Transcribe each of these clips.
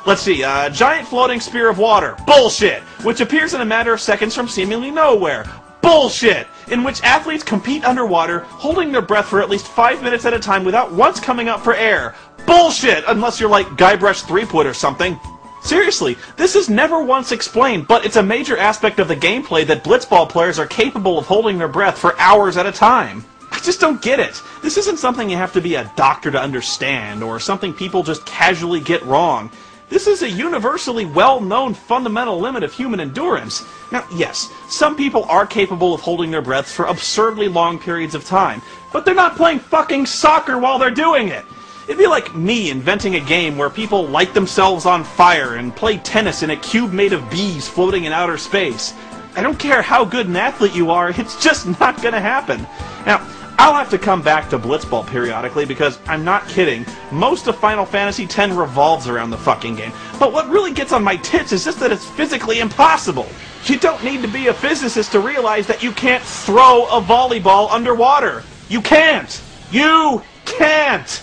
Let's see, giant floating spear of water. Bullshit! Which appears in a matter of seconds from seemingly nowhere. Bullshit! In which athletes compete underwater, holding their breath for at least 5 minutes at a time without once coming up for air. Bullshit! Unless you're like Guybrush Threepwood or something. Seriously, this is never once explained, but it's a major aspect of the gameplay that blitzball players are capable of holding their breath for hours at a time. I just don't get it. This isn't something you have to be a doctor to understand, or something people just casually get wrong. This is a universally well-known fundamental limit of human endurance. Now, yes, some people are capable of holding their breaths for absurdly long periods of time, but they're not playing fucking soccer while they're doing it. It'd be like me inventing a game where people light themselves on fire and play tennis in a cube made of bees floating in outer space. I don't care how good an athlete you are, it's just not gonna happen. Now, I'll have to come back to blitzball periodically because, I'm not kidding, most of Final Fantasy X revolves around the fucking game. But what really gets on my tits is just that it's physically impossible. You don't need to be a physicist to realize that you can't throw a volleyball underwater. You can't! You can't!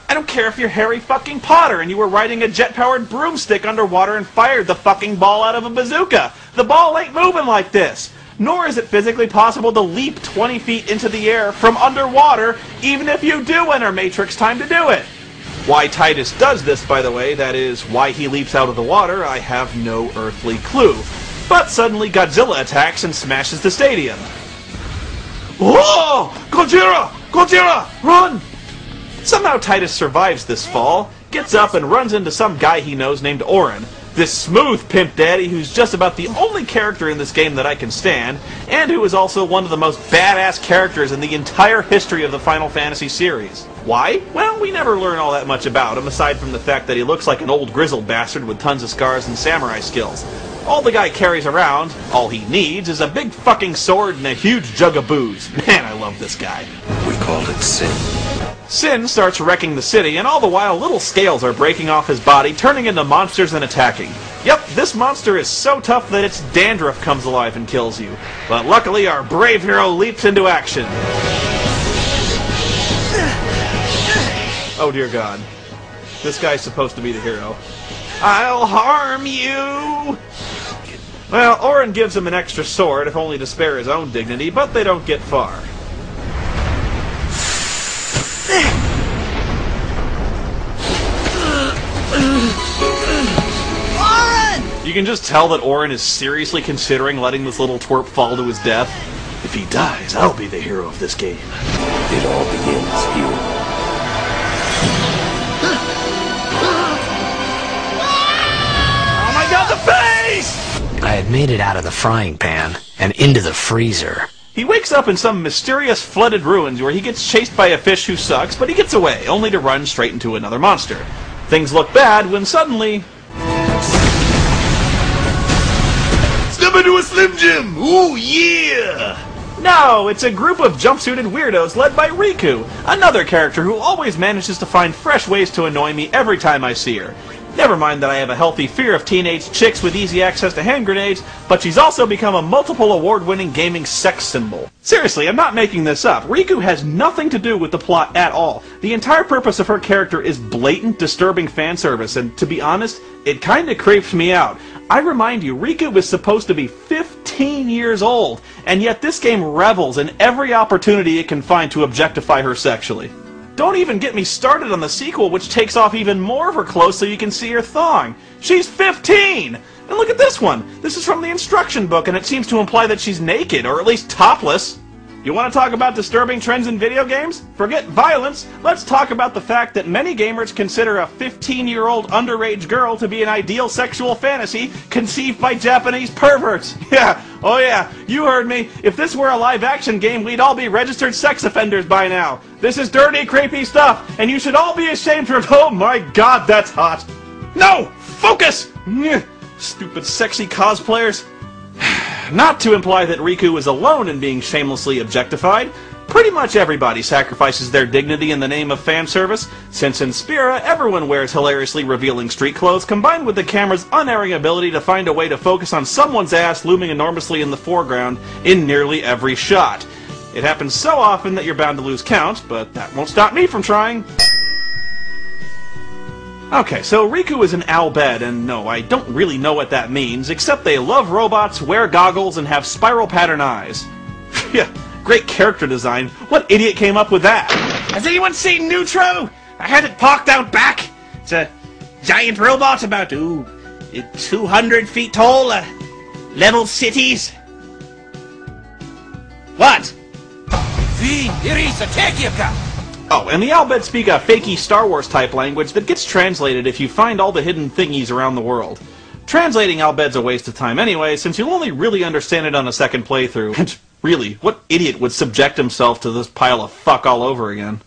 I don't care if you're Harry fucking Potter and you were riding a jet-powered broomstick underwater and fired the fucking ball out of a bazooka. The ball ain't moving like this. Nor is it physically possible to leap 20 feet into the air from underwater, even if you do enter Matrix time to do it. Why Titus does this, by the way, that is, why he leaps out of the water, I have no earthly clue. But suddenly Godzilla attacks and smashes the stadium. Whoa! Gojira! Gojira! Run! Somehow Titus survives this fall, gets up and runs into some guy he knows named Auron, this smooth pimp daddy who's just about the only character in this game that I can stand, and who is also one of the most badass characters in the entire history of the Final Fantasy series. Why? Well, we never learn all that much about him, aside from the fact that he looks like an old grizzled bastard with tons of scars and samurai skills. All the guy carries around, all he needs, is a big fucking sword and a huge jug of booze. Man, I love this guy. We called it Sin. Sin starts wrecking the city, and all the while little scales are breaking off his body, turning into monsters and attacking. Yep, this monster is so tough that its dandruff comes alive and kills you. But luckily our brave hero leaps into action. Oh dear God. This guy's supposed to be the hero. I'll harm you! Well, Auron gives him an extra sword, if only to spare his own dignity, but they don't get far. You can just tell that Auron is seriously considering letting this little twerp fall to his death. If he dies, I'll be the hero of this game. It all begins here. Oh my God, the face! I had made it out of the frying pan and into the freezer. He wakes up in some mysterious flooded ruins where he gets chased by a fish who sucks, but he gets away, only to run straight into another monster. Things look bad when suddenly... Step into a Slim Jim! Ooh, yeah! No, it's a group of jumpsuited weirdos led by Riku, another character who always manages to find fresh ways to annoy me every time I see her. Never mind that I have a healthy fear of teenage chicks with easy access to hand grenades, but she's also become a multiple award-winning gaming sex symbol. Seriously, I'm not making this up. Riku has nothing to do with the plot at all. The entire purpose of her character is blatant, disturbing fan service, and to be honest, it kinda creeps me out. I remind you, Riku is supposed to be 15 years old, and yet this game revels in every opportunity it can find to objectify her sexually. Don't even get me started on the sequel, which takes off even more of her clothes so you can see her thong. She's 15! And look at this one. This is from the instruction book, and it seems to imply that she's naked, or at least topless. You want to talk about disturbing trends in video games? Forget violence. Let's talk about the fact that many gamers consider a 15-year-old underage girl to be an ideal sexual fantasy conceived by Japanese perverts. Yeah, oh yeah, you heard me. If this were a live-action game, we'd all be registered sex offenders by now. This is dirty, creepy stuff, and you should all be ashamed for it. Oh my God, that's hot. No! Focus! Stupid sexy cosplayers. Not to imply that Riku is alone in being shamelessly objectified. Pretty much everybody sacrifices their dignity in the name of fan service, since in Spira, everyone wears hilariously revealing street clothes, combined with the camera's unerring ability to find a way to focus on someone's ass looming enormously in the foreground in nearly every shot. It happens so often that you're bound to lose count, but that won't stop me from trying. Okay, so Riku is an Albed, and no, I don't really know what that means, except they love robots, wear goggles, and have spiral pattern eyes. Yeah, great character design. What idiot came up with that? Has anyone seen Neutro? I had it parked out back. It's a giant robot about, 200 feet tall, level cities. What? Oh, and the Albed speak a fakey Star Wars type language that gets translated if you find all the hidden thingies around the world. Translating Albed's a waste of time anyway, since you'll only really understand it on a second playthrough. And really, what idiot would subject himself to this pile of fuck all over again?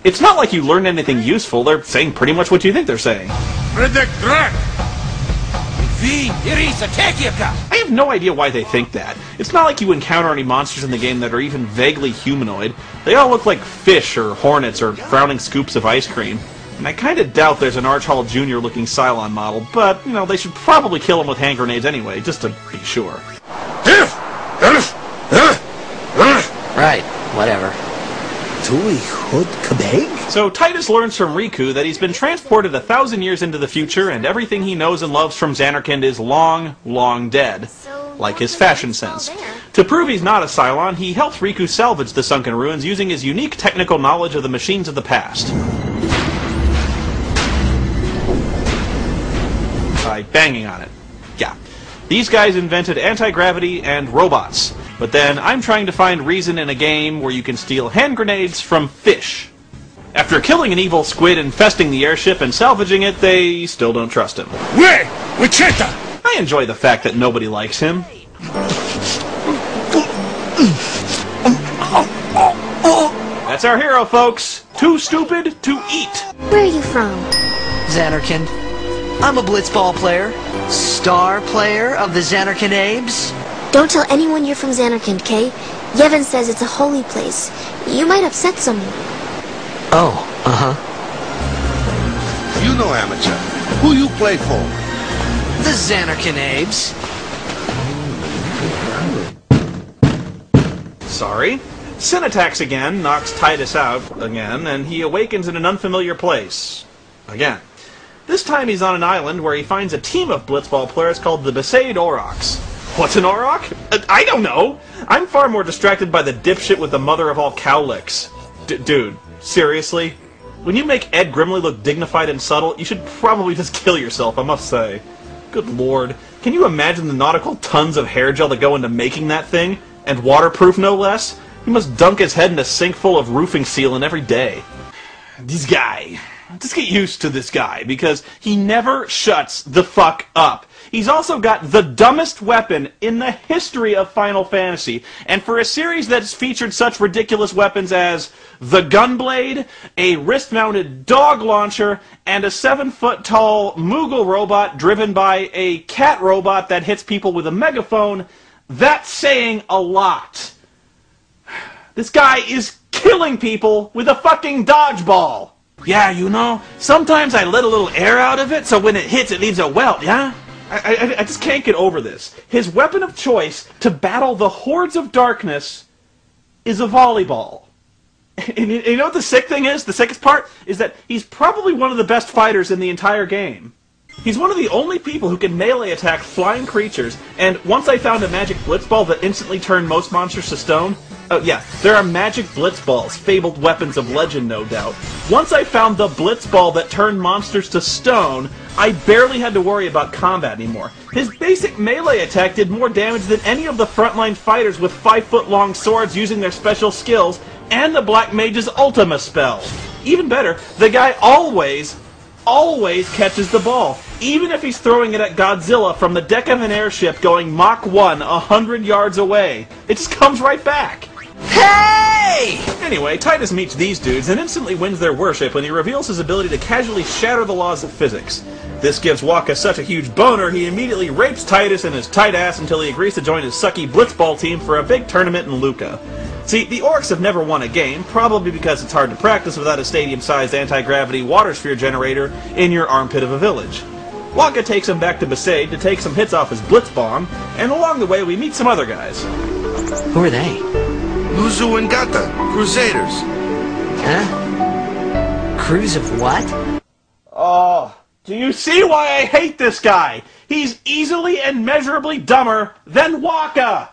It's not like you learned anything useful, they're saying pretty much what you think they're saying. I have no idea why they think that. It's not like you encounter any monsters in the game that are even vaguely humanoid. They all look like fish or hornets or frowning scoops of ice cream. And I kinda doubt there's an Archhall Jr. looking Cylon model, but, you know, they should probably kill him with hand grenades anyway, just to be sure. Right, whatever. So Titus learns from Riku that he's been transported 1,000 years into the future, and everything he knows and loves from Xanarkand is long, long dead. Like his fashion sense. To prove he's not a Cylon, he helps Riku salvage the sunken ruins using his unique technical knowledge of the machines of the past. By banging on it. Yeah. These guys invented anti-gravity and robots. But then I'm trying to find reason in a game where you can steal hand grenades from fish. After killing an evil squid infesting the airship and salvaging it, they still don't trust him. I enjoy the fact that nobody likes him. That's our hero, folks. Too stupid to eat. Where are you from? Xanarkand. I'm a blitzball player. Star player of the Xanarkand Abes. Don't tell anyone you're from Xanarkand, Kay. Yevon says it's a holy place. You might upset someone. Oh, uh-huh. You know, amateur. Who you play for? The Xanarkand Abes. Sorry. Sin attacks again, knocks Titus out again, and he awakens in an unfamiliar place. Again. This time he's on an island where he finds a team of blitzball players called the Besaid Aurochs. What's an Auroch? I don't know! I'm far more distracted by the dipshit with the mother of all cowlicks. Dude, seriously? When you make Ed Grimley look dignified and subtle, you should probably just kill yourself, I must say. Good lord. Can you imagine the nautical tons of hair gel that go into making that thing? And waterproof, no less? He must dunk his head in a sink full of roofing sealant every day. This guy. Just get used to this guy, because he never shuts the fuck up. He's also got the dumbest weapon in the history of Final Fantasy, and for a series that's featured such ridiculous weapons as the Gunblade, a wrist-mounted dog launcher, and a 7-foot-tall Moogle robot driven by a cat robot that hits people with a megaphone, that's saying a lot. This guy is killing people with a fucking dodgeball. Yeah, you know, sometimes I let a little air out of it, so when it hits, it leaves a welt, yeah? I just can't get over this. His weapon of choice to battle the hordes of darkness is a volleyball. And you know what the sick thing is? The sickest part is that he's probably one of the best fighters in the entire game. He's one of the only people who can melee attack flying creatures, and once I found a magic blitzball that instantly turned most monsters to stone. Oh yeah, there are magic blitzballs, fabled weapons of legend, no doubt. Once I found the blitzball that turned monsters to stone, I barely had to worry about combat anymore. His basic melee attack did more damage than any of the frontline fighters with 5-foot-long swords using their special skills, and the Black Mage's Ultima spell. Even better, the guy always catches the ball, even if he's throwing it at Godzilla from the deck of an airship going Mach 1 100 yards away. It just comes right back. Hey! Anyway, Titus meets these dudes and instantly wins their worship when he reveals his ability to casually shatter the laws of physics. This gives Waka such a huge boner, he immediately rapes Titus and his tight ass until he agrees to join his sucky blitzball team for a big tournament in Luca. See, the Orcs have never won a game, probably because it's hard to practice without a stadium-sized anti-gravity water sphere generator in your armpit of a village. Waka takes him back to Besaid to take some hits off his blitz bomb, and along the way we meet some other guys. Who are they? Luzu and Gata, Crusaders. Huh? Crews of what? Do you see why I hate this guy? He's easily and measurably dumber than Waka!